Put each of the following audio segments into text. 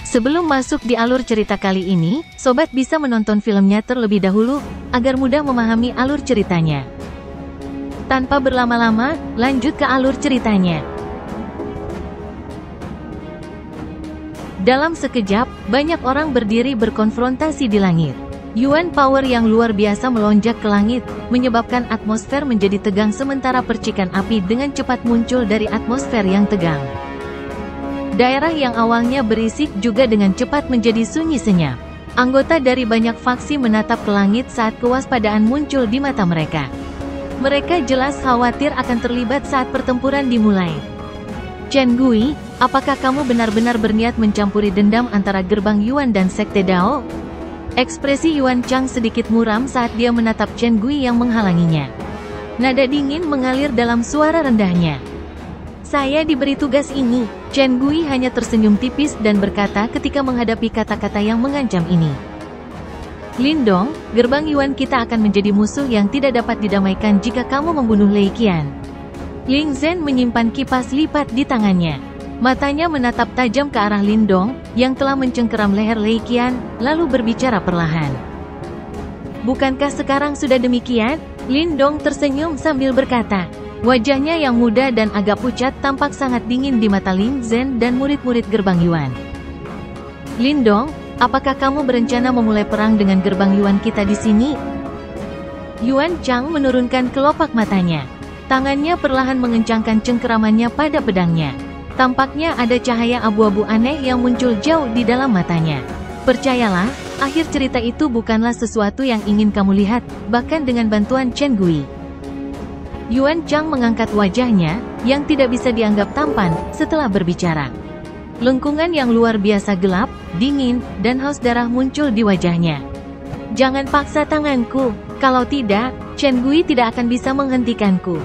Sebelum masuk di alur cerita kali ini, sobat bisa menonton filmnya terlebih dahulu, agar mudah memahami alur ceritanya. Tanpa berlama-lama, lanjut ke alur ceritanya. Dalam sekejap, banyak orang berdiri berkonfrontasi di langit. Yuan Power yang luar biasa melonjak ke langit, menyebabkan atmosfer menjadi tegang sementara percikan api dengan cepat muncul dari atmosfer yang tegang. Daerah yang awalnya berisik juga dengan cepat menjadi sunyi senyap. Anggota dari banyak faksi menatap ke langit saat kewaspadaan muncul di mata mereka. Mereka jelas khawatir akan terlibat saat pertempuran dimulai. Chen Gui, apakah kamu benar-benar berniat mencampuri dendam antara gerbang Yuan dan Sekte Dao? Ekspresi Yuan Chang sedikit muram saat dia menatap Chen Gui yang menghalanginya. Nada dingin mengalir dalam suara rendahnya. Saya diberi tugas ini. Chen Gui hanya tersenyum tipis dan berkata ketika menghadapi kata-kata yang mengancam ini. Lindong, gerbang Yuan kita akan menjadi musuh yang tidak dapat didamaikan jika kamu membunuh Lei Qian. Ling Zhen menyimpan kipas lipat di tangannya. Matanya menatap tajam ke arah Lindong, yang telah mencengkeram leher Lei Qian, lalu berbicara perlahan. Bukankah sekarang sudah demikian? Lindong tersenyum sambil berkata. Wajahnya yang muda dan agak pucat tampak sangat dingin di mata Ling Zhen dan murid-murid gerbang Yuan. Lindong, apakah kamu berencana memulai perang dengan gerbang Yuan kita di sini? Yuan Chang menurunkan kelopak matanya. Tangannya perlahan mengencangkan cengkeramannya pada pedangnya. Tampaknya ada cahaya abu-abu aneh yang muncul jauh di dalam matanya. Percayalah, akhir cerita itu bukanlah sesuatu yang ingin kamu lihat, bahkan dengan bantuan Chen Gui. Yuan Chang mengangkat wajahnya, yang tidak bisa dianggap tampan, setelah berbicara. Lengkungan yang luar biasa gelap, dingin, dan haus darah muncul di wajahnya. Jangan paksa tanganku, kalau tidak, Chen Gui tidak akan bisa menghentikanku.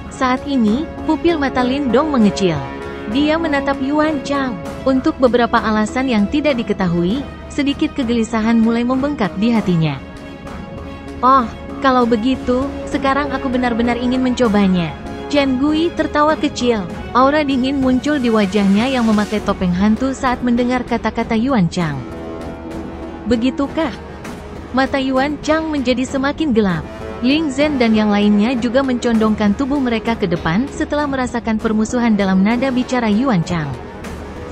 Saat ini, pupil mata Lindong mengecil. Dia menatap Yuan Chang. Untuk beberapa alasan yang tidak diketahui, sedikit kegelisahan mulai membengkak di hatinya. Oh, kalau begitu, sekarang aku benar-benar ingin mencobanya. Chen Gui tertawa kecil. Aura dingin muncul di wajahnya yang memakai topeng hantu saat mendengar kata-kata Yuan Chang. Begitukah? Mata Yuan Chang menjadi semakin gelap. Ling Zhen dan yang lainnya juga mencondongkan tubuh mereka ke depan setelah merasakan permusuhan dalam nada bicara Yuan Chang.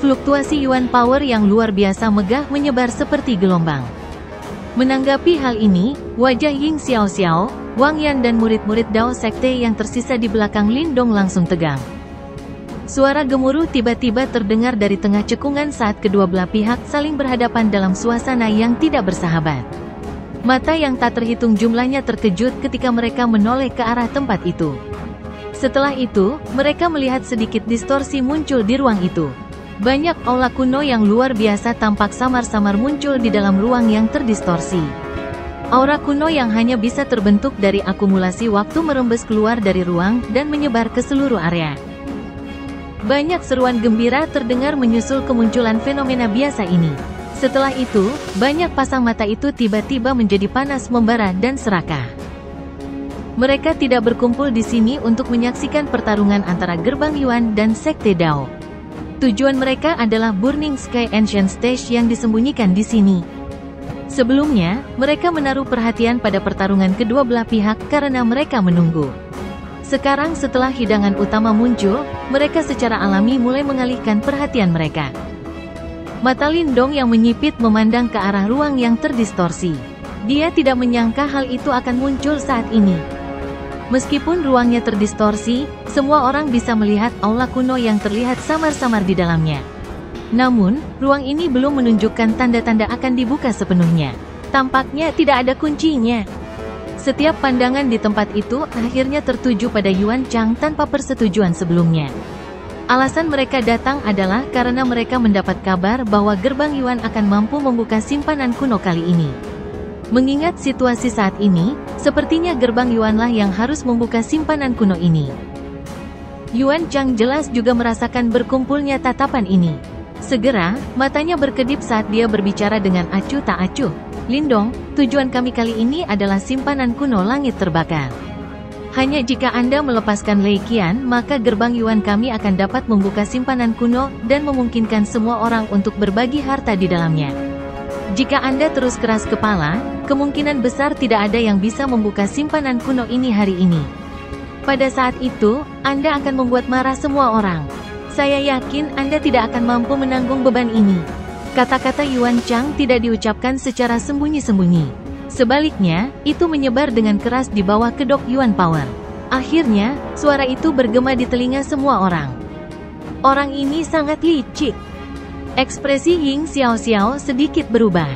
Fluktuasi Yuan Power yang luar biasa megah menyebar seperti gelombang. Menanggapi hal ini, wajah Ying Xiaoxiao, Wang Yan dan murid-murid Dao Sekte yang tersisa di belakang Lindong langsung tegang. Suara gemuruh tiba-tiba terdengar dari tengah cekungan saat kedua belah pihak saling berhadapan dalam suasana yang tidak bersahabat. Mata yang tak terhitung jumlahnya terkejut ketika mereka menoleh ke arah tempat itu. Setelah itu, mereka melihat sedikit distorsi muncul di ruang itu. Banyak aula kuno yang luar biasa tampak samar-samar muncul di dalam ruang yang terdistorsi. Aura kuno yang hanya bisa terbentuk dari akumulasi waktu merembes keluar dari ruang dan menyebar ke seluruh area. Banyak seruan gembira terdengar menyusul kemunculan fenomena biasa ini. Setelah itu, banyak pasang mata itu tiba-tiba menjadi panas membara dan serakah. Mereka tidak berkumpul di sini untuk menyaksikan pertarungan antara gerbang Yuan dan Sekte Dao. Tujuan mereka adalah Burning Sky Ancient Stage yang disembunyikan di sini. Sebelumnya, mereka menaruh perhatian pada pertarungan kedua belah pihak karena mereka menunggu. Sekarang setelah hidangan utama muncul, mereka secara alami mulai mengalihkan perhatian mereka. Mata Lindong yang menyipit memandang ke arah ruang yang terdistorsi. Dia tidak menyangka hal itu akan muncul saat ini. Meskipun ruangnya terdistorsi, semua orang bisa melihat aula kuno yang terlihat samar-samar di dalamnya. Namun, ruang ini belum menunjukkan tanda-tanda akan dibuka sepenuhnya. Tampaknya tidak ada kuncinya. Setiap pandangan di tempat itu akhirnya tertuju pada Yuan Chang tanpa persetujuan sebelumnya. Alasan mereka datang adalah karena mereka mendapat kabar bahwa gerbang Yuan akan mampu membuka simpanan kuno kali ini. Mengingat situasi saat ini, sepertinya gerbang Yuanlah yang harus membuka simpanan kuno ini. Yuan Chang jelas juga merasakan berkumpulnya tatapan ini. Segera, matanya berkedip saat dia berbicara dengan acuh tak acuh. Lindong, tujuan kami kali ini adalah simpanan kuno langit terbakar. Hanya jika Anda melepaskan Lei Qian, maka gerbang Yuan kami akan dapat membuka simpanan kuno dan memungkinkan semua orang untuk berbagi harta di dalamnya. Jika Anda terus keras kepala, kemungkinan besar tidak ada yang bisa membuka simpanan kuno ini hari ini. Pada saat itu, Anda akan membuat marah semua orang. Saya yakin Anda tidak akan mampu menanggung beban ini. Kata-kata Yuan Chang tidak diucapkan secara sembunyi-sembunyi. Sebaliknya, itu menyebar dengan keras di bawah kedok Yuan Power. Akhirnya, suara itu bergema di telinga semua orang. Orang ini sangat licik. Ekspresi Ying Xiaoxiao sedikit berubah.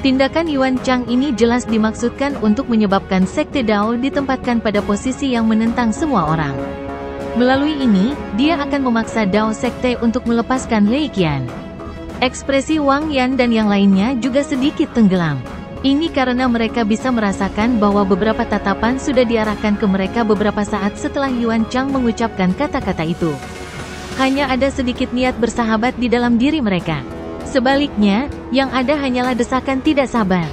Tindakan Yuan Chang ini jelas dimaksudkan untuk menyebabkan Sekte Dao ditempatkan pada posisi yang menentang semua orang. Melalui ini, dia akan memaksa Dao Sekte untuk melepaskan Lei Qian. Ekspresi Wang Yan dan yang lainnya juga sedikit tenggelam. Ini karena mereka bisa merasakan bahwa beberapa tatapan sudah diarahkan ke mereka beberapa saat setelah Yuan Chang mengucapkan kata-kata itu. Hanya ada sedikit niat bersahabat di dalam diri mereka. Sebaliknya, yang ada hanyalah desakan tidak sabar.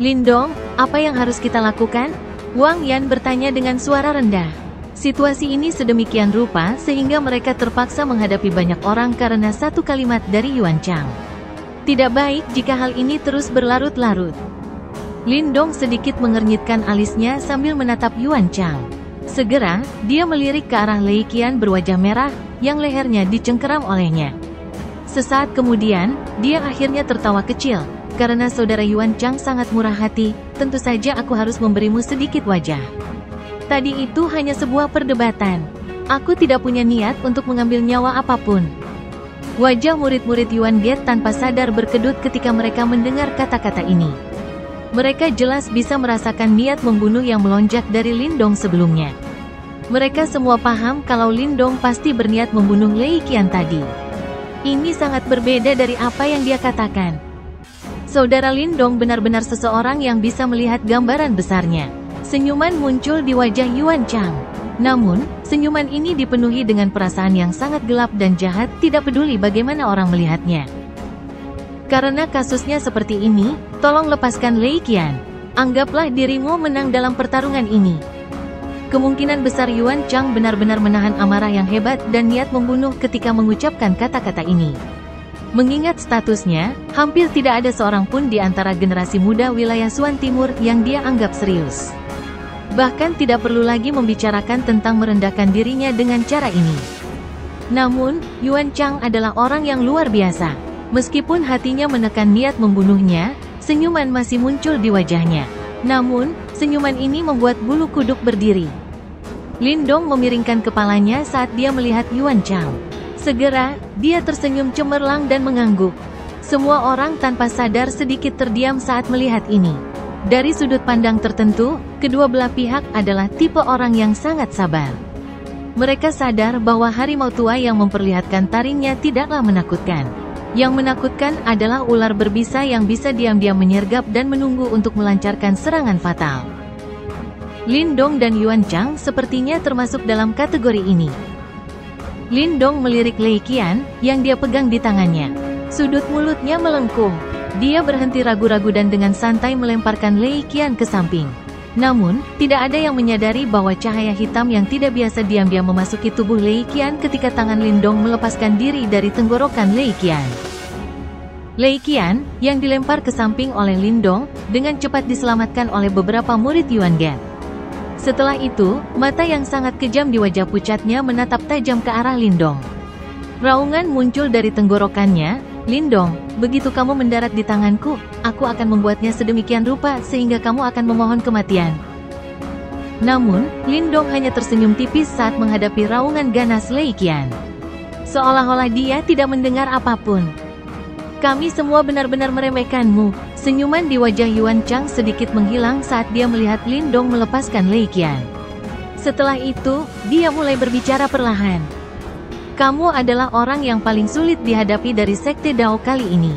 Lindong, apa yang harus kita lakukan? Wang Yan bertanya dengan suara rendah. Situasi ini sedemikian rupa sehingga mereka terpaksa menghadapi banyak orang karena satu kalimat dari Yuan Chang. Tidak baik jika hal ini terus berlarut-larut. Lindong sedikit mengernyitkan alisnya sambil menatap Yuan Chang. Segera, dia melirik ke arah Lei Qian berwajah merah, yang lehernya dicengkeram olehnya. Sesaat kemudian, dia akhirnya tertawa kecil. Karena saudara Yuan Chang sangat murah hati, tentu saja aku harus memberimu sedikit wajah. Tadi itu hanya sebuah perdebatan. Aku tidak punya niat untuk mengambil nyawa apapun. Wajah murid-murid Yuan Gate tanpa sadar berkedut ketika mereka mendengar kata-kata ini. Mereka jelas bisa merasakan niat membunuh yang melonjak dari Lindong sebelumnya. Mereka semua paham kalau Lindong pasti berniat membunuh Lei Qian tadi. Ini sangat berbeda dari apa yang dia katakan. Saudara Lindong benar-benar seseorang yang bisa melihat gambaran besarnya. Senyuman muncul di wajah Yuan Chang. Namun, senyuman ini dipenuhi dengan perasaan yang sangat gelap dan jahat, tidak peduli bagaimana orang melihatnya. Karena kasusnya seperti ini, tolong lepaskan Lei Qian. Anggaplah dirimu menang dalam pertarungan ini. Kemungkinan besar Yuan Chang benar-benar menahan amarah yang hebat dan niat membunuh ketika mengucapkan kata-kata ini. Mengingat statusnya, hampir tidak ada seorang pun di antara generasi muda wilayah Suan Timur yang dia anggap serius. Bahkan tidak perlu lagi membicarakan tentang merendahkan dirinya dengan cara ini. Namun, Yuan Chang adalah orang yang luar biasa. Meskipun hatinya menekan niat membunuhnya, senyuman masih muncul di wajahnya. Namun, senyuman ini membuat bulu kuduk berdiri. Lindong memiringkan kepalanya saat dia melihat Yuan Chang. Segera, dia tersenyum cemerlang dan mengangguk. Semua orang tanpa sadar sedikit terdiam saat melihat ini. Dari sudut pandang tertentu, kedua belah pihak adalah tipe orang yang sangat sabar. Mereka sadar bahwa harimau tua yang memperlihatkan taringnya tidaklah menakutkan. Yang menakutkan adalah ular berbisa yang bisa diam-diam menyergap dan menunggu untuk melancarkan serangan fatal. Lindong dan Yuan Chang sepertinya termasuk dalam kategori ini. Lindong melirik Lei Qian, yang dia pegang di tangannya. Sudut mulutnya melengkung. Dia berhenti ragu-ragu dan dengan santai melemparkan Lei Qian ke samping. Namun, tidak ada yang menyadari bahwa cahaya hitam yang tidak biasa diam-diam memasuki tubuh Lei Qian ketika tangan Lindong melepaskan diri dari tenggorokan Lei Qian. Lei Qian, yang dilempar ke samping oleh Lindong, dengan cepat diselamatkan oleh beberapa murid Yuan Gate. Setelah itu, mata yang sangat kejam di wajah pucatnya menatap tajam ke arah Lindong. Raungan muncul dari tenggorokannya. Lindong, begitu kamu mendarat di tanganku, aku akan membuatnya sedemikian rupa sehingga kamu akan memohon kematian. Namun, Lindong hanya tersenyum tipis saat menghadapi raungan ganas Lei Qian. Seolah-olah dia tidak mendengar apapun. Kami semua benar-benar meremehkanmu. Senyuman di wajah Yuan Chang sedikit menghilang saat dia melihat Lindong melepaskan Lei Qian. Setelah itu, dia mulai berbicara perlahan. Kamu adalah orang yang paling sulit dihadapi dari Sekte Dao kali ini.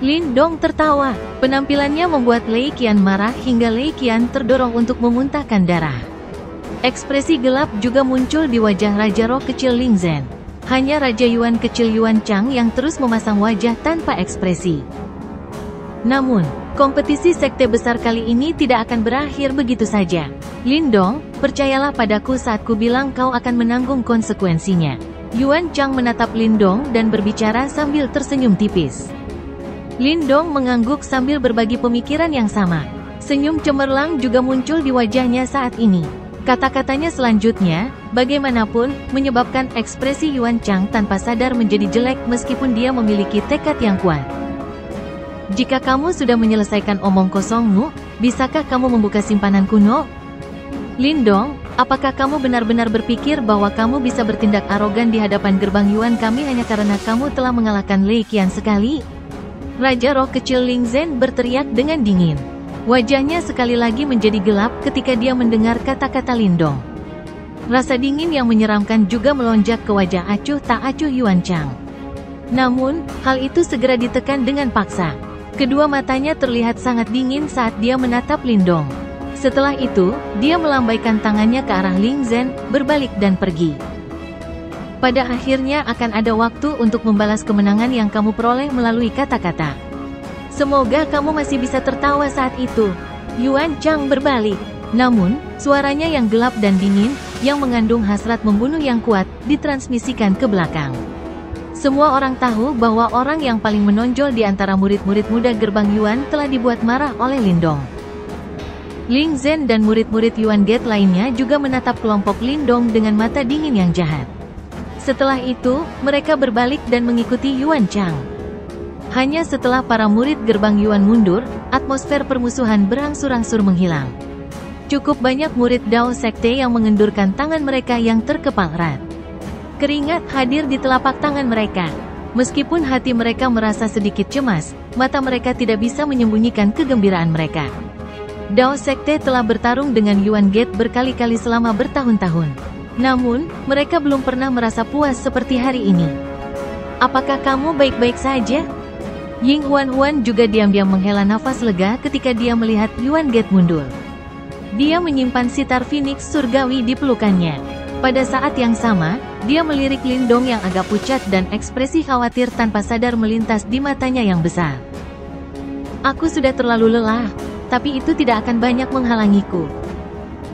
Lindong tertawa. Penampilannya membuat Lei Qian marah hingga Lei Qian terdorong untuk memuntahkan darah. Ekspresi gelap juga muncul di wajah Raja Roh kecil Ling Zhen. Hanya Raja Yuan kecil Yuan Chang yang terus memasang wajah tanpa ekspresi. Namun, Kompetisi sekte besar kali ini tidak akan berakhir begitu saja. Lindong, percayalah padaku saat ku bilang kau akan menanggung konsekuensinya. Yuan Chang menatap Lindong dan berbicara sambil tersenyum tipis. Lindong mengangguk sambil berbagi pemikiran yang sama. Senyum cemerlang juga muncul di wajahnya saat ini. Kata-katanya selanjutnya, bagaimanapun, menyebabkan ekspresi Yuan Chang tanpa sadar menjadi jelek meskipun dia memiliki tekad yang kuat. Jika kamu sudah menyelesaikan omong kosongmu, bisakah kamu membuka simpanan kuno? Lindong, apakah kamu benar-benar berpikir bahwa kamu bisa bertindak arogan di hadapan gerbang Yuan kami hanya karena kamu telah mengalahkan Lei Qian sekali? Raja Roh Kecil Ling Zhen berteriak dengan dingin. Wajahnya sekali lagi menjadi gelap ketika dia mendengar kata-kata Lindong. Rasa dingin yang menyeramkan juga melonjak ke wajah acuh tak acuh Yuan Chang. Namun, hal itu segera ditekan dengan paksa. Kedua matanya terlihat sangat dingin saat dia menatap Lindong. Setelah itu, dia melambaikan tangannya ke arah Ling Zhen, berbalik dan pergi. Pada akhirnya akan ada waktu untuk membalas kemenangan yang kamu peroleh melalui kata-kata. Semoga kamu masih bisa tertawa saat itu. Yuan Chang berbalik. Namun, suaranya yang gelap dan dingin, yang mengandung hasrat membunuh yang kuat, ditransmisikan ke belakang. Semua orang tahu bahwa orang yang paling menonjol di antara murid-murid muda gerbang Yuan telah dibuat marah oleh Lindong. Ling Zhen dan murid-murid Yuan Gate lainnya juga menatap kelompok Lindong dengan mata dingin yang jahat. Setelah itu, mereka berbalik dan mengikuti Yuan Chang. Hanya setelah para murid gerbang Yuan mundur, atmosfer permusuhan berangsur-angsur menghilang. Cukup banyak murid Dao Sekte yang mengendurkan tangan mereka yang terkepal erat. Keringat hadir di telapak tangan mereka. Meskipun hati mereka merasa sedikit cemas, mata mereka tidak bisa menyembunyikan kegembiraan mereka. Dao Sekte telah bertarung dengan Yuan Gate berkali-kali selama bertahun-tahun. Namun, mereka belum pernah merasa puas seperti hari ini. Apakah kamu baik-baik saja? Ying Huan juga diam-diam menghela nafas lega ketika dia melihat Yuan Gate mundur. Dia menyimpan sitar Phoenix surgawi di pelukannya. Pada saat yang sama, dia melirik Lindong yang agak pucat dan ekspresi khawatir tanpa sadar melintas di matanya yang besar. Aku sudah terlalu lelah, tapi itu tidak akan banyak menghalangiku.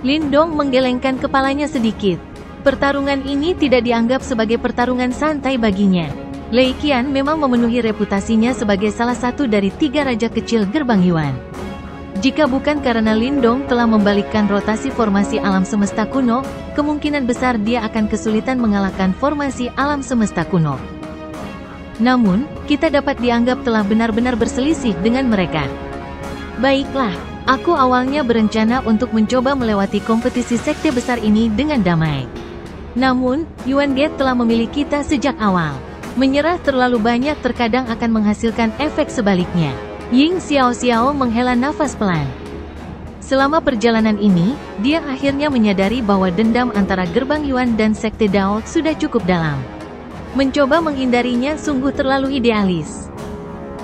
Lindong menggelengkan kepalanya sedikit. Pertarungan ini tidak dianggap sebagai pertarungan santai baginya. Lei Qian memang memenuhi reputasinya sebagai salah satu dari 3 raja kecil gerbang Yuan. Jika bukan karena Lindong telah membalikkan rotasi formasi alam semesta kuno, kemungkinan besar dia akan kesulitan mengalahkan formasi alam semesta kuno. Namun, kita dapat dianggap telah benar-benar berselisih dengan mereka. Baiklah, aku awalnya berencana untuk mencoba melewati kompetisi sekte besar ini dengan damai. Namun, Yuan Gate telah memilih kita sejak awal. Menyerah terlalu banyak terkadang akan menghasilkan efek sebaliknya. Ying Xiao menghela nafas pelan. Selama perjalanan ini, dia akhirnya menyadari bahwa dendam antara gerbang Yuan dan Sekte Dao sudah cukup dalam. Mencoba menghindarinya sungguh terlalu idealis.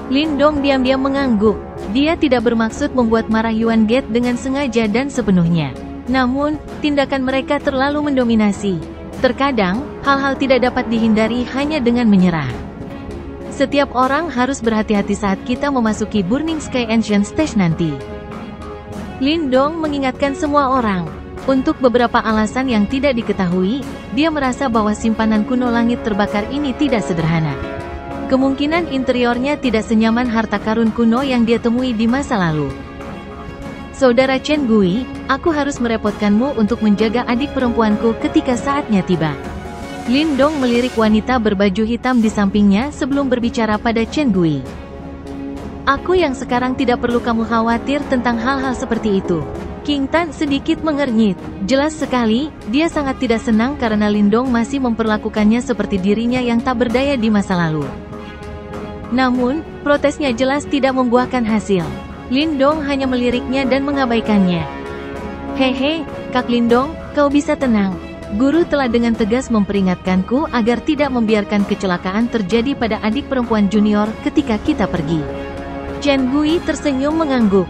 Lindong diam-diam mengangguk. Dia tidak bermaksud membuat marah Yuan Gate dengan sengaja dan sepenuhnya. Namun, tindakan mereka terlalu mendominasi. Terkadang, hal-hal tidak dapat dihindari hanya dengan menyerah. Setiap orang harus berhati-hati saat kita memasuki Burning Sky Ancient Stage nanti. Lindong mengingatkan semua orang. Untuk beberapa alasan yang tidak diketahui, dia merasa bahwa simpanan kuno langit terbakar ini tidak sederhana. Kemungkinan interiornya tidak senyaman harta karun kuno yang dia temui di masa lalu. Saudara Chen Gui, aku harus merepotkanmu untuk menjaga adik perempuanku ketika saatnya tiba. Lindong melirik wanita berbaju hitam di sampingnya sebelum berbicara pada Chen Gui. Aku yang sekarang tidak perlu kamu khawatir tentang hal-hal seperti itu. King Tan sedikit mengernyit. Jelas sekali, dia sangat tidak senang karena Lindong masih memperlakukannya seperti dirinya yang tak berdaya di masa lalu. Namun, protesnya jelas tidak membuahkan hasil. Lindong hanya meliriknya dan mengabaikannya. Hehe, Kak Lindong, kau bisa tenang. Guru telah dengan tegas memperingatkanku agar tidak membiarkan kecelakaan terjadi pada adik perempuan junior ketika kita pergi. Chen Gui tersenyum mengangguk.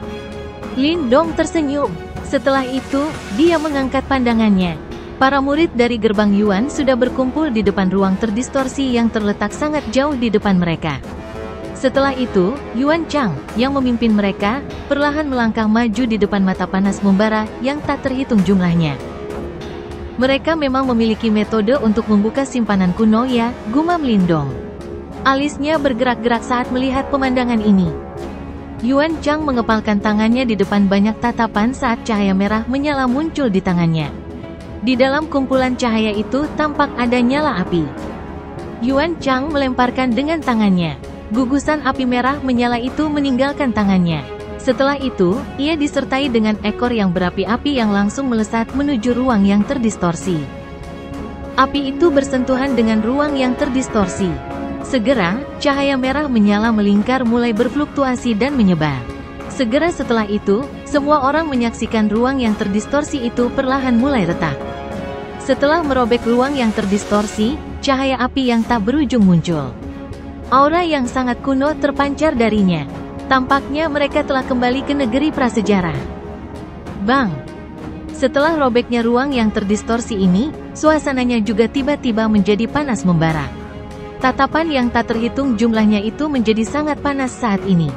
Lindong tersenyum. Setelah itu, dia mengangkat pandangannya. Para murid dari gerbang Yuan sudah berkumpul di depan ruang terdistorsi yang terletak sangat jauh di depan mereka. Setelah itu, Yuan Chang, yang memimpin mereka, perlahan melangkah maju di depan mata panas membara yang tak terhitung jumlahnya. Mereka memang memiliki metode untuk membuka simpanan kuno ya, gumam Lindong. Alisnya bergerak-gerak saat melihat pemandangan ini. Yuan Chang mengepalkan tangannya di depan banyak tatapan saat cahaya merah menyala muncul di tangannya. Di dalam kumpulan cahaya itu tampak ada nyala api. Yuan Chang melemparkan dengan tangannya. Gugusan api merah menyala itu meninggalkan tangannya. Setelah itu, ia disertai dengan ekor yang berapi-api yang langsung melesat menuju ruang yang terdistorsi. Api itu bersentuhan dengan ruang yang terdistorsi. Segera, cahaya merah menyala melingkar mulai berfluktuasi dan menyebar. Segera setelah itu, semua orang menyaksikan ruang yang terdistorsi itu perlahan mulai retak. Setelah merobek ruang yang terdistorsi, cahaya api yang tak berujung muncul. Aura yang sangat kuno terpancar darinya. Tampaknya mereka telah kembali ke negeri prasejarah. Bang! Setelah robeknya ruang yang terdistorsi ini, suasananya juga tiba-tiba menjadi panas membara. Tatapan yang tak terhitung jumlahnya itu menjadi sangat panas saat ini.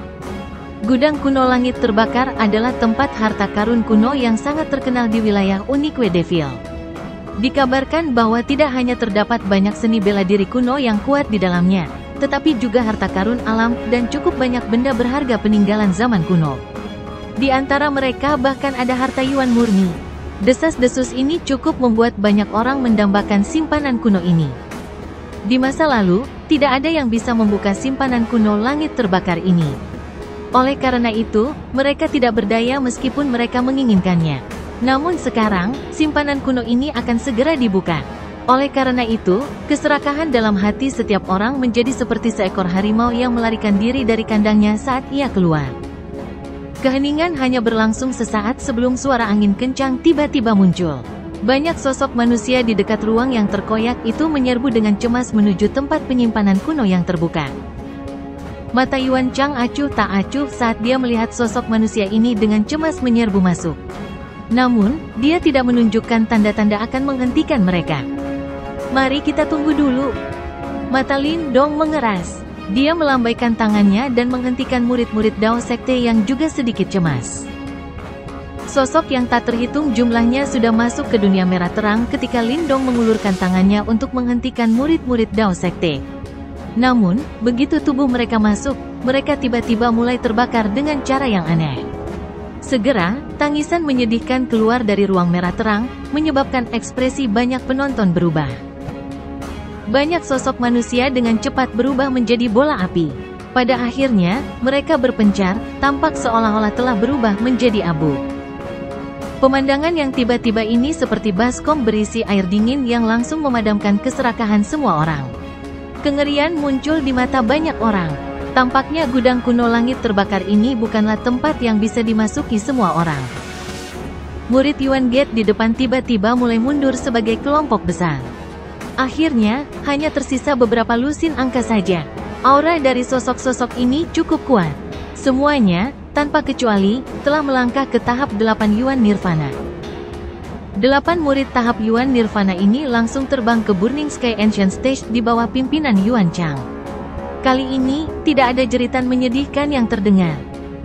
Gudang kuno langit terbakar adalah tempat harta karun kuno yang sangat terkenal di wilayah Unique Devil. Dikabarkan bahwa tidak hanya terdapat banyak seni bela diri kuno yang kuat di dalamnya, tetapi juga harta karun alam dan cukup banyak benda berharga peninggalan zaman kuno. Di antara mereka bahkan ada harta Yuan murni. Desas-desus ini cukup membuat banyak orang mendambakan simpanan kuno ini. Di masa lalu, tidak ada yang bisa membuka simpanan kuno langit terbakar ini. Oleh karena itu, mereka tidak berdaya meskipun mereka menginginkannya. Namun sekarang, simpanan kuno ini akan segera dibuka. Oleh karena itu, keserakahan dalam hati setiap orang menjadi seperti seekor harimau yang melarikan diri dari kandangnya saat ia keluar. Keheningan hanya berlangsung sesaat sebelum suara angin kencang tiba-tiba muncul. Banyak sosok manusia di dekat ruang yang terkoyak itu menyerbu dengan cemas menuju tempat penyimpanan kuno yang terbuka. Mata Yuan Chang acuh tak acuh saat dia melihat sosok manusia ini dengan cemas menyerbu masuk. Namun, dia tidak menunjukkan tanda-tanda akan menghentikan mereka. Mari kita tunggu dulu. Mata Lindong mengeras. Dia melambaikan tangannya dan menghentikan murid-murid Dao Sekte yang juga sedikit cemas. Sosok yang tak terhitung jumlahnya sudah masuk ke dunia merah terang ketika Lindong mengulurkan tangannya untuk menghentikan murid-murid Dao Sekte. Namun, begitu tubuh mereka masuk, mereka tiba-tiba mulai terbakar dengan cara yang aneh. Segera, tangisan menyedihkan keluar dari ruang merah terang, menyebabkan ekspresi banyak penonton berubah. Banyak sosok manusia dengan cepat berubah menjadi bola api. Pada akhirnya, mereka berpencar, tampak seolah-olah telah berubah menjadi abu. Pemandangan yang tiba-tiba ini seperti baskom berisi air dingin yang langsung memadamkan keserakahan semua orang. Kengerian muncul di mata banyak orang. Tampaknya gudang kuno langit terbakar ini bukanlah tempat yang bisa dimasuki semua orang. Murid Yuan Gate di depan tiba-tiba mulai mundur sebagai kelompok besar. Akhirnya, hanya tersisa beberapa lusin angka saja. Aura dari sosok-sosok ini cukup kuat. Semuanya, tanpa kecuali, telah melangkah ke tahap 8 Yuan Nirvana. 8 murid tahap Yuan Nirvana ini langsung terbang ke Burning Sky Ancient Stage di bawah pimpinan Yuan Chang. Kali ini, tidak ada jeritan menyedihkan yang terdengar.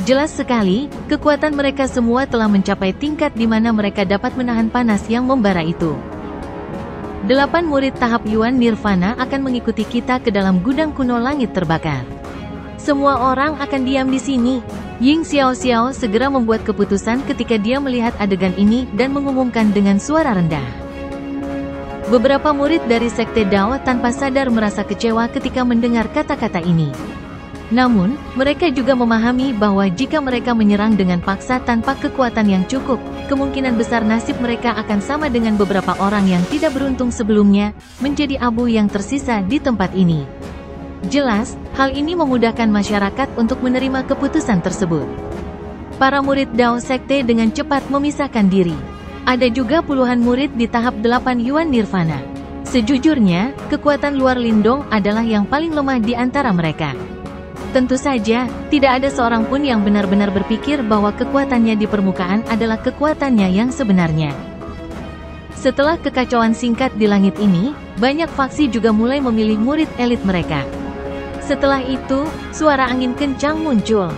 Jelas sekali, kekuatan mereka semua telah mencapai tingkat di mana mereka dapat menahan panas yang membara itu. 8 murid tahap Yuan Nirvana akan mengikuti kita ke dalam gudang kuno langit terbakar. Semua orang akan diam di sini. Ying Xiaoxiao segera membuat keputusan ketika dia melihat adegan ini dan mengumumkan dengan suara rendah. Beberapa murid dari Sekte Dao tanpa sadar merasa kecewa ketika mendengar kata-kata ini. Namun, mereka juga memahami bahwa jika mereka menyerang dengan paksa tanpa kekuatan yang cukup, kemungkinan besar nasib mereka akan sama dengan beberapa orang yang tidak beruntung sebelumnya, menjadi abu yang tersisa di tempat ini. Jelas, hal ini memudahkan masyarakat untuk menerima keputusan tersebut. Para murid Dao Sekte dengan cepat memisahkan diri. Ada juga puluhan murid di tahap 8 Yuan Nirvana. Sejujurnya, kekuatan luar Lindong adalah yang paling lemah di antara mereka. Tentu saja, tidak ada seorang pun yang benar-benar berpikir bahwa kekuatannya di permukaan adalah kekuatannya yang sebenarnya. Setelah kekacauan singkat di langit ini, banyak faksi juga mulai memilih murid elit mereka. Setelah itu, suara angin kencang muncul.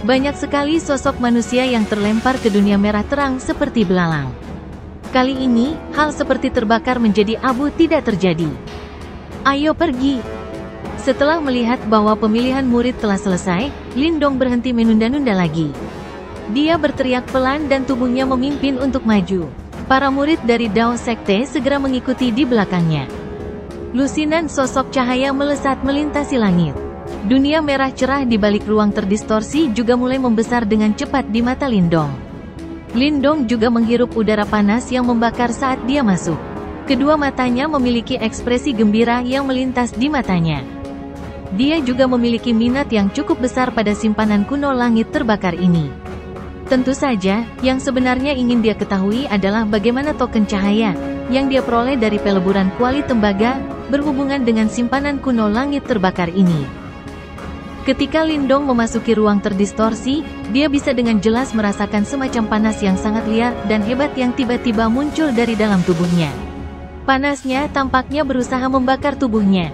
Banyak sekali sosok manusia yang terlempar ke dunia merah terang seperti belalang. Kali ini, hal seperti terbakar menjadi abu tidak terjadi. Ayo pergi. Setelah melihat bahwa pemilihan murid telah selesai, Lindong berhenti menunda-nunda lagi. Dia berteriak pelan dan tubuhnya memimpin untuk maju. Para murid dari Dao Sekte segera mengikuti di belakangnya. Lusinan sosok cahaya melesat melintasi langit. Dunia merah cerah di balik ruang terdistorsi juga mulai membesar dengan cepat di mata Lindong. Lindong juga menghirup udara panas yang membakar saat dia masuk. Kedua matanya memiliki ekspresi gembira yang melintas di matanya. Dia juga memiliki minat yang cukup besar pada simpanan kuno langit terbakar ini. Tentu saja, yang sebenarnya ingin dia ketahui adalah bagaimana token cahaya yang dia peroleh dari peleburan kuali tembaga berhubungan dengan simpanan kuno langit terbakar ini. Ketika Lindong memasuki ruang terdistorsi, dia bisa dengan jelas merasakan semacam panas yang sangat liar dan hebat yang tiba-tiba muncul dari dalam tubuhnya. Panasnya tampaknya berusaha membakar tubuhnya.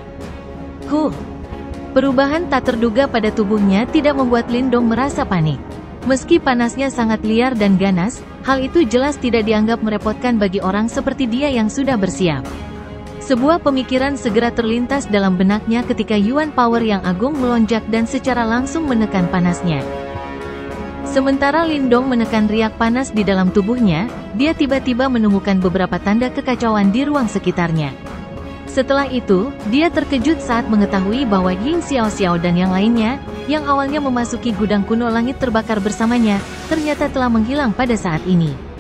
Perubahan tak terduga pada tubuhnya tidak membuat Lindong merasa panik. Meski panasnya sangat liar dan ganas, hal itu jelas tidak dianggap merepotkan bagi orang seperti dia yang sudah bersiap. Sebuah pemikiran segera terlintas dalam benaknya ketika Yuan Power yang agung melonjak dan secara langsung menekan panasnya. Sementara Lindong menekan riak panas di dalam tubuhnya, dia tiba-tiba menemukan beberapa tanda kekacauan di ruang sekitarnya. Setelah itu, dia terkejut saat mengetahui bahwa Ying Xiaoxiao dan yang lainnya, yang awalnya memasuki gudang kuno langit terbakar bersamanya, ternyata telah menghilang pada saat ini.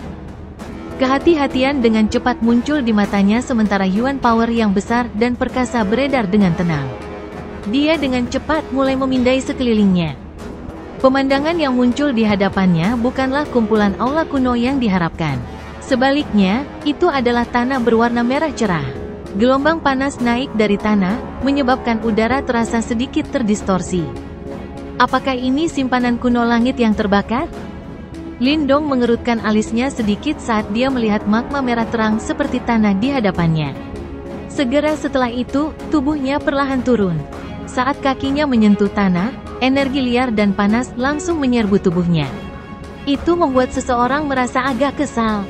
Kehati-hatian dengan cepat muncul di matanya sementara Yuan Power yang besar dan perkasa beredar dengan tenang. Dia dengan cepat mulai memindai sekelilingnya. Pemandangan yang muncul di hadapannya bukanlah kumpulan aula kuno yang diharapkan. Sebaliknya, itu adalah tanah berwarna merah cerah. Gelombang panas naik dari tanah, menyebabkan udara terasa sedikit terdistorsi. Apakah ini simpanan kuno langit yang terbakar? Lindong mengerutkan alisnya sedikit saat dia melihat magma merah terang seperti tanah di hadapannya. Segera setelah itu, tubuhnya perlahan turun. Saat kakinya menyentuh tanah, energi liar dan panas langsung menyerbu tubuhnya. Itu membuat seseorang merasa agak kesal.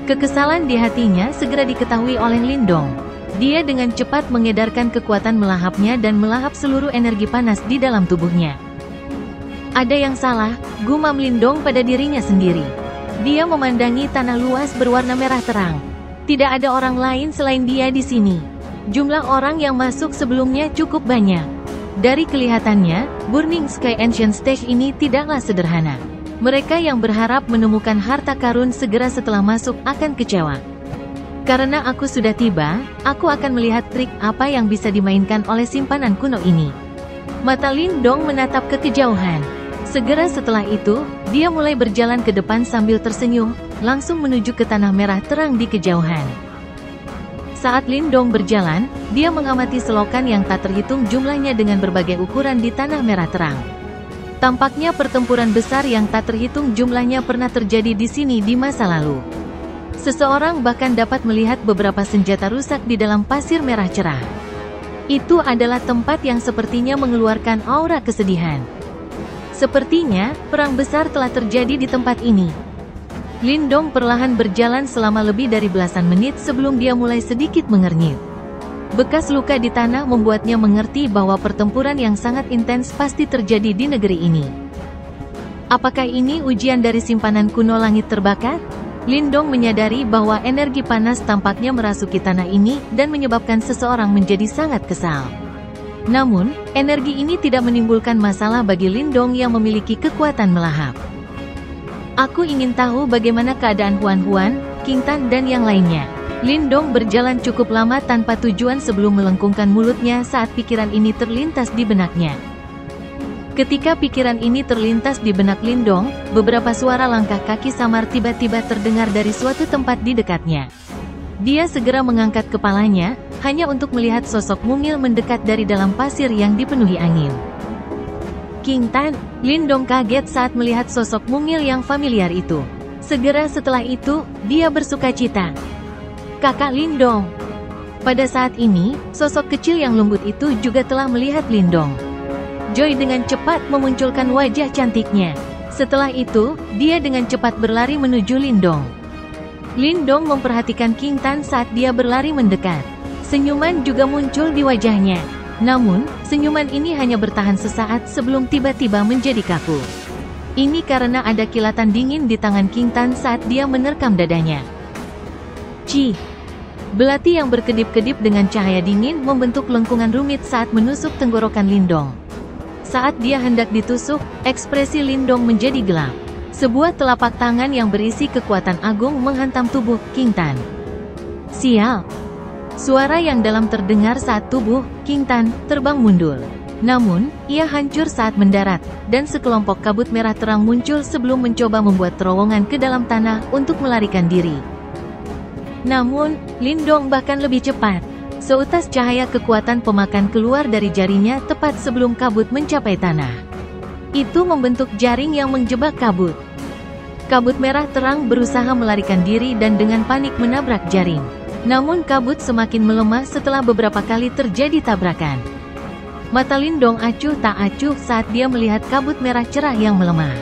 Kekesalan di hatinya segera diketahui oleh Lindong. Dia dengan cepat mengedarkan kekuatan melahapnya dan melahap seluruh energi panas di dalam tubuhnya. Ada yang salah, gumam Lindong pada dirinya sendiri. Dia memandangi tanah luas berwarna merah terang. Tidak ada orang lain selain dia di sini. Jumlah orang yang masuk sebelumnya cukup banyak. Dari kelihatannya, Burning Sky Ancient Stage ini tidaklah sederhana. Mereka yang berharap menemukan harta karun segera setelah masuk akan kecewa. Karena aku sudah tiba, aku akan melihat trik apa yang bisa dimainkan oleh simpanan kuno ini. Mata Lindong menatap ke kejauhan. Segera setelah itu, dia mulai berjalan ke depan sambil tersenyum, langsung menuju ke tanah merah terang di kejauhan. Saat Lindong berjalan, dia mengamati selokan yang tak terhitung jumlahnya dengan berbagai ukuran di tanah merah terang. Tampaknya pertempuran besar yang tak terhitung jumlahnya pernah terjadi di sini di masa lalu. Seseorang bahkan dapat melihat beberapa senjata rusak di dalam pasir merah cerah. Itu adalah tempat yang sepertinya mengeluarkan aura kesedihan. Sepertinya, perang besar telah terjadi di tempat ini. Lindong perlahan berjalan selama lebih dari belasan menit sebelum dia mulai sedikit mengernyit. Bekas luka di tanah membuatnya mengerti bahwa pertempuran yang sangat intens pasti terjadi di negeri ini. Apakah ini ujian dari simpanan kuno langit terbakar? Lindong menyadari bahwa energi panas tampaknya merasuki tanah ini dan menyebabkan seseorang menjadi sangat kesal. Namun, energi ini tidak menimbulkan masalah bagi Lindong yang memiliki kekuatan melahap. Aku ingin tahu bagaimana keadaan Huan, King Tan dan yang lainnya. Lindong berjalan cukup lama tanpa tujuan sebelum melengkungkan mulutnya saat pikiran ini terlintas di benaknya. Ketika pikiran ini terlintas di benak Lindong, beberapa suara langkah kaki samar tiba-tiba terdengar dari suatu tempat di dekatnya. Dia segera mengangkat kepalanya, hanya untuk melihat sosok mungil mendekat dari dalam pasir yang dipenuhi angin. King Tan, Lindong kaget saat melihat sosok mungil yang familiar itu. Segera setelah itu, dia bersukacita. Kakak Lindong. Pada saat ini, sosok kecil yang lembut itu juga telah melihat Lindong. Joy dengan cepat memunculkan wajah cantiknya. Setelah itu, dia dengan cepat berlari menuju Lindong. Lindong memperhatikan King Tan saat dia berlari mendekat. Senyuman juga muncul di wajahnya. Namun, senyuman ini hanya bertahan sesaat sebelum tiba-tiba menjadi kaku. Ini karena ada kilatan dingin di tangan King Tan saat dia menerkam dadanya. Belati yang berkedip-kedip dengan cahaya dingin membentuk lengkungan rumit saat menusuk tenggorokan Lindong. Saat dia hendak ditusuk, ekspresi Lindong menjadi gelap. Sebuah telapak tangan yang berisi kekuatan agung menghantam tubuh King Tan. Sial! Suara yang dalam terdengar saat tubuh King Tan terbang mundur. Namun, ia hancur saat mendarat, dan sekelompok kabut merah terang muncul sebelum mencoba membuat terowongan ke dalam tanah untuk melarikan diri. Namun, Lindong bahkan lebih cepat. Seutas cahaya kekuatan pemakan keluar dari jarinya tepat sebelum kabut mencapai tanah. Itu membentuk jaring yang menjebak kabut. Kabut merah terang berusaha melarikan diri dan dengan panik menabrak jaring. Namun kabut semakin melemah setelah beberapa kali terjadi tabrakan. Mata Lindong acuh tak acuh saat dia melihat kabut merah cerah yang melemah.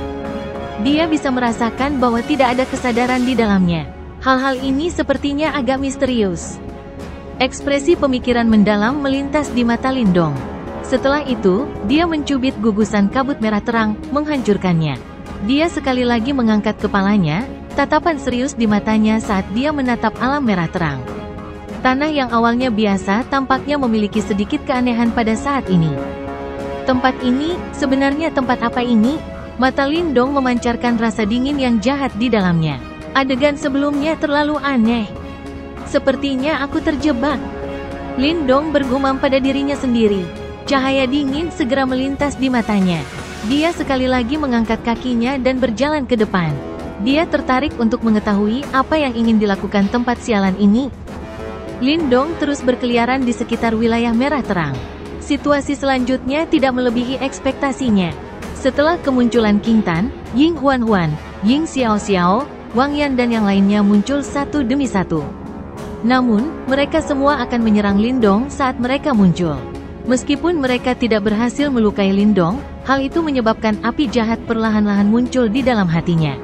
Dia bisa merasakan bahwa tidak ada kesadaran di dalamnya. Hal-hal ini sepertinya agak misterius. Ekspresi pemikiran mendalam melintas di mata Lindong. Setelah itu, dia mencubit gugusan kabut merah terang, menghancurkannya. Dia sekali lagi mengangkat kepalanya, tatapan serius di matanya saat dia menatap alam merah terang. Tanah yang awalnya biasa tampaknya memiliki sedikit keanehan pada saat ini. Tempat ini, sebenarnya tempat apa ini? Mata Lindong memancarkan rasa dingin yang jahat di dalamnya. Adegan sebelumnya terlalu aneh. Sepertinya aku terjebak. Lindong bergumam pada dirinya sendiri. Cahaya dingin segera melintas di matanya. Dia sekali lagi mengangkat kakinya dan berjalan ke depan. Dia tertarik untuk mengetahui apa yang ingin dilakukan tempat sialan ini. Lindong terus berkeliaran di sekitar wilayah merah terang. Situasi selanjutnya tidak melebihi ekspektasinya. Setelah kemunculan King Tan, Ying Huan, Ying Xiao, Wang Yan dan yang lainnya muncul satu demi satu. Namun, mereka semua akan menyerang Lindong saat mereka muncul. Meskipun mereka tidak berhasil melukai Lindong, hal itu menyebabkan api jahat perlahan-lahan muncul di dalam hatinya.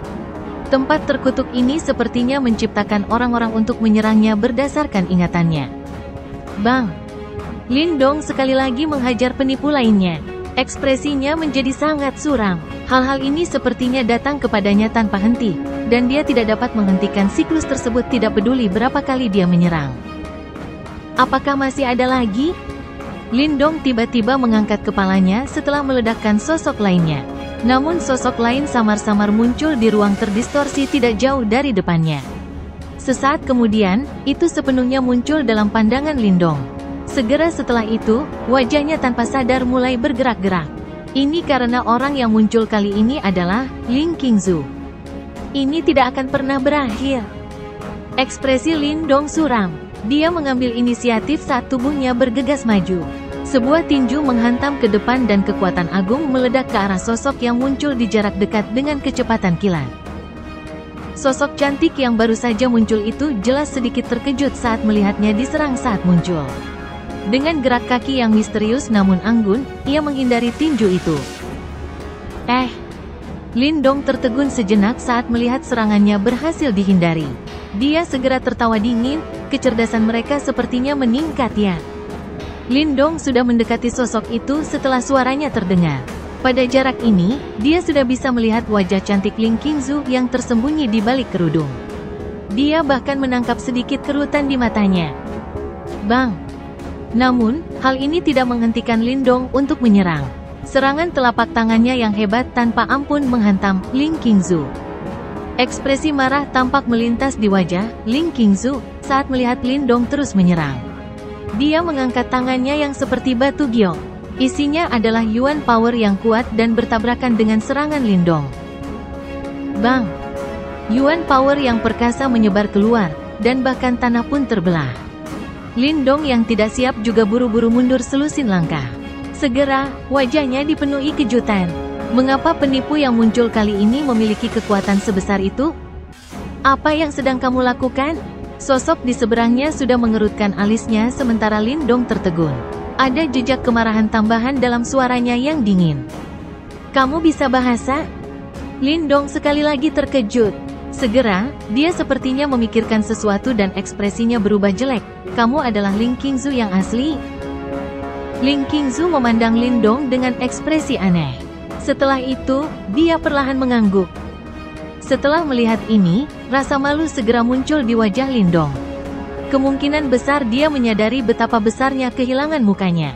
Tempat terkutuk ini sepertinya menciptakan orang-orang untuk menyerangnya berdasarkan ingatannya. Bang! Lindong sekali lagi menghajar penipu lainnya. Ekspresinya menjadi sangat suram. Hal-hal ini sepertinya datang kepadanya tanpa henti, dan dia tidak dapat menghentikan siklus tersebut tidak peduli berapa kali dia menyerang. Apakah masih ada lagi? Lindong tiba-tiba mengangkat kepalanya setelah meledakkan sosok lainnya. Namun sosok lain samar-samar muncul di ruang terdistorsi tidak jauh dari depannya. Sesaat kemudian, itu sepenuhnya muncul dalam pandangan Lindong. Segera setelah itu, wajahnya tanpa sadar mulai bergerak-gerak. Ini karena orang yang muncul kali ini adalah Ling Qingzu. Ini tidak akan pernah berakhir. Ekspresi Lindong suram. Dia mengambil inisiatif saat tubuhnya bergegas maju. Sebuah tinju menghantam ke depan dan kekuatan agung meledak ke arah sosok yang muncul di jarak dekat dengan kecepatan kilat. Sosok cantik yang baru saja muncul itu jelas sedikit terkejut saat melihatnya diserang saat muncul. Dengan gerak kaki yang misterius namun anggun, ia menghindari tinju itu. Lindong tertegun sejenak saat melihat serangannya berhasil dihindari. Dia segera tertawa dingin, kecerdasan mereka sepertinya meningkat ya. Lindong sudah mendekati sosok itu setelah suaranya terdengar. Pada jarak ini, dia sudah bisa melihat wajah cantik Ling Qingzu yang tersembunyi di balik kerudung. Dia bahkan menangkap sedikit kerutan di matanya. Bang! Namun, hal ini tidak menghentikan Lindong untuk menyerang. Serangan telapak tangannya yang hebat tanpa ampun menghantam Ling Qingzu. Ekspresi marah tampak melintas di wajah Ling Qingzu saat melihat Lindong terus menyerang. Dia mengangkat tangannya yang seperti batu giok. Isinya adalah Yuan Power yang kuat dan bertabrakan dengan serangan Lindong. Bang! Yuan Power yang perkasa menyebar keluar, dan bahkan tanah pun terbelah. Lindong yang tidak siap juga buru-buru mundur selusin langkah. Segera, wajahnya dipenuhi kejutan. Mengapa penipu yang muncul kali ini memiliki kekuatan sebesar itu? Apa yang sedang kamu lakukan? Sosok di seberangnya sudah mengerutkan alisnya sementara Lindong tertegun. Ada jejak kemarahan tambahan dalam suaranya yang dingin. Kamu bisa bahasa? Lindong sekali lagi terkejut. Segera, dia sepertinya memikirkan sesuatu dan ekspresinya berubah jelek. Kamu adalah Ling Qingzu yang asli? Ling Qingzu memandang Lindong dengan ekspresi aneh. Setelah itu, dia perlahan mengangguk. Setelah melihat ini, rasa malu segera muncul di wajah Lindong. Kemungkinan besar dia menyadari betapa besarnya kehilangan mukanya.